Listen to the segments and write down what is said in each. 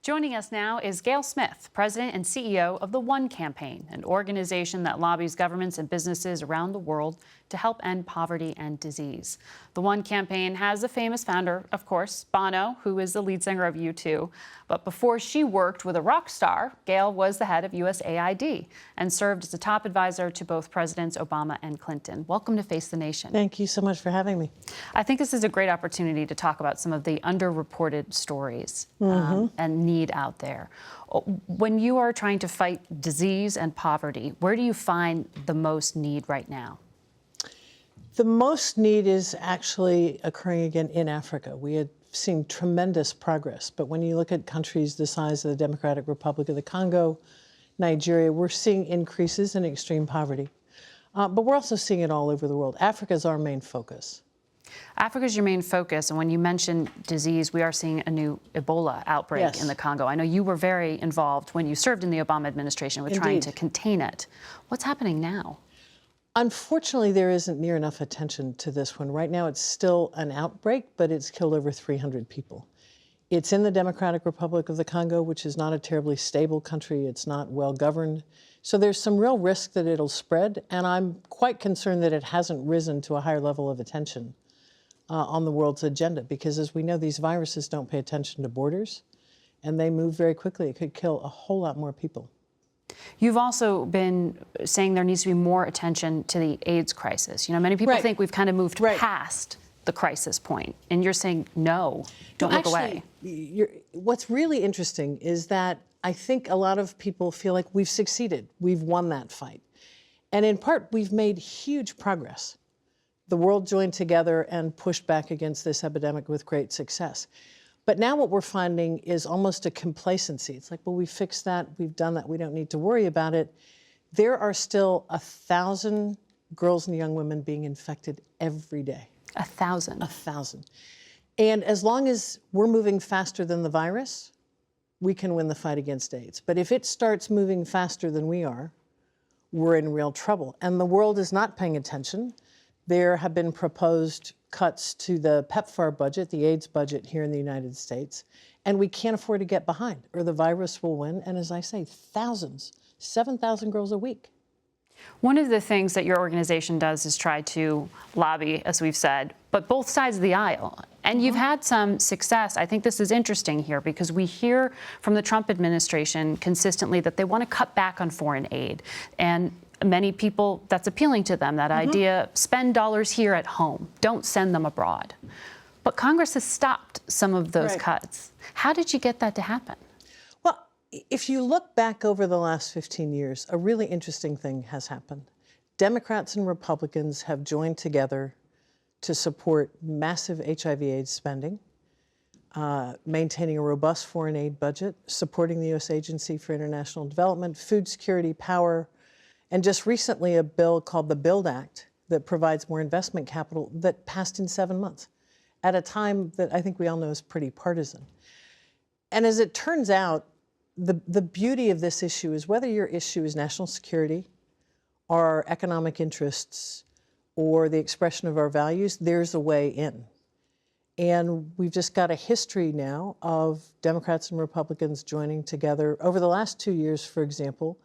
Joining us now is Gayle Smith, President and CEO of the One Campaign, an organization that lobbies governments and businesses around the world to help end poverty and disease. The One Campaign has a famous founder, of course, Bono, who is the lead singer of U2. But before she worked with a rock star, Gayle was the head of USAID and served as a top advisor to both Presidents Obama and Clinton. Welcome to Face the Nation. Thank you so much for having me. I think this is a great opportunity to talk about some of the underreported stories and need out there. When you are trying to fight disease and poverty, where do you find the most need right now? The most need is actually occurring again in Africa. We had seen tremendous progress, but when you look at countries the size of the Democratic Republic of the Congo, Nigeria, we're seeing increases in extreme poverty. But we're also seeing it all over the world. Africa is our main focus. Africa is your main focus, and when you mention disease, we are seeing a new Ebola outbreak in the Congo. I know you were very involved when you served in the Obama administration with trying to contain it. What's happening now? Unfortunately, there isn't near enough attention to this one. Right now, it's still an outbreak, but it's killed over 300 people. It's in the Democratic Republic of the Congo, which is not a terribly stable country. It's not well governed. So there's some real risk that it'll spread, and I'm quite concerned that it hasn't risen to a higher level of attention on the world's agenda, because as we know, these viruses don't pay attention to borders, and they move very quickly. It could kill a whole lot more people. You've also been saying there needs to be more attention to the AIDS crisis. You know, many people think we've kind of moved past the crisis point, and you're saying, no, don't look away. What's really interesting is that I think a lot of people feel like we've succeeded. We've won that fight. And in part, we've made huge progress. The world joined together and pushed back against this epidemic with great success. But now what we're finding is almost a complacency. It's like, well, we fixed that, we've done that, we don't need to worry about it. There are still 1,000 girls and young women being infected every day. 1,000? 1,000. And as long as we're moving faster than the virus, we can win the fight against AIDS. But if it starts moving faster than we are, we're in real trouble. And the world is not paying attention. There have been proposed cuts to the PEPFAR budget, the AIDS budget here in the United States, and we can't afford to get behind, or the virus will win. And as I say, thousands, 7,000 girls a week. One of the things that your organization does is try to lobby, as we've said, but both sides of the aisle. And you've had some success. I think this is interesting here because we hear from the Trump administration consistently that they want to cut back on foreign aid. And many people, that's appealing to them, that idea, spend dollars here at home, don't send them abroad. But Congress has stopped some of those cuts. How did you get that to happen? Well, if you look back over the last 15 years, a really interesting thing has happened. Democrats and Republicans have joined together to support massive HIV/AIDS spending, maintaining a robust foreign aid budget, supporting the U.S. Agency for International Development, food security, power, and just recently a bill called the BUILD Act that provides more investment capital that passed in 7 months at a time that I think we all know is pretty partisan. And as it turns out, the beauty of this issue is whether your issue is national security or economic interests or the expression of our values, there's a way in. And we've just got a history now of Democrats and Republicans joining together over the last 2 years, for example,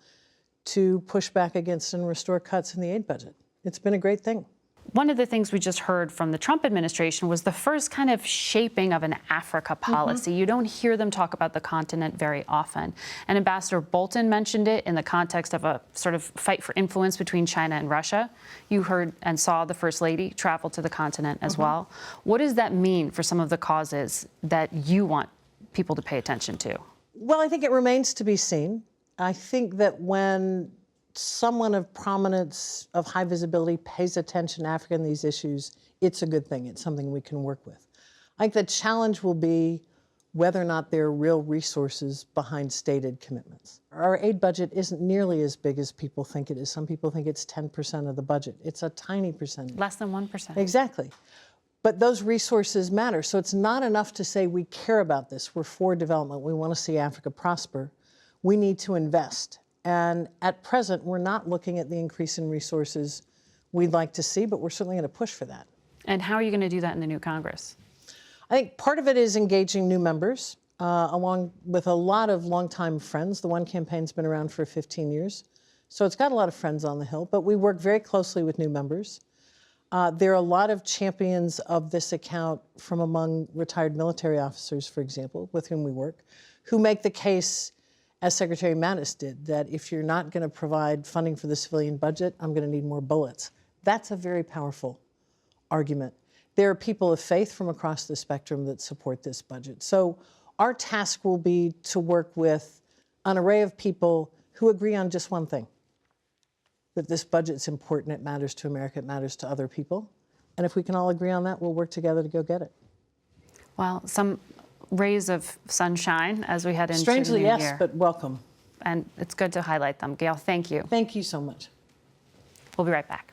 to push back against and restore cuts in the aid budget. It's been a great thing. One of the things we just heard from the Trump administration was the first kind of shaping of an Africa policy. You don't hear them talk about the continent very often. And Ambassador Bolton mentioned it in the context of a sort of fight for influence between China and Russia. You heard and saw the First Lady travel to the continent as well. What does that mean for some of the causes that you want people to pay attention to? Well, I think it remains to be seen. I think that when someone of prominence, of high visibility, pays attention to Africa and these issues, it's a good thing. It's something we can work with. I think the challenge will be whether or not there are real resources behind stated commitments. Our aid budget isn't nearly as big as people think it is. Some people think it's 10% of the budget. It's a tiny percentage. Less than 1%. Exactly. But those resources matter. So it's not enough to say we care about this. We're for development. We want to see Africa prosper. We need to invest. And at present, we're not looking at the increase in resources we'd like to see, but we're certainly going to push for that. And how are you going to do that in the new Congress? I think part of it is engaging new members. along with a lot of longtime friends. The One campaign's been around for 15 years, so it's got a lot of friends on the Hill, but we work very closely with new members. There are a lot of champions of this account from among retired military officers, for example, with whom we work, who make the case, as Secretary Mattis did, that if you're not going to provide funding for the civilian budget, I'm going to need more bullets. That's a very powerful argument. There are people of faith from across the spectrum that support this budget. So our task will be to work with an array of people who agree on just one thing, that this budget's important, it matters to America, it matters to other people. And if we can all agree on that, we'll work together to go get it. Well, some rays of sunshine as we head into Strangely, the new yes, year. but welcome. And it's good to highlight them. Gayle, thank you. Thank you so much. We'll be right back.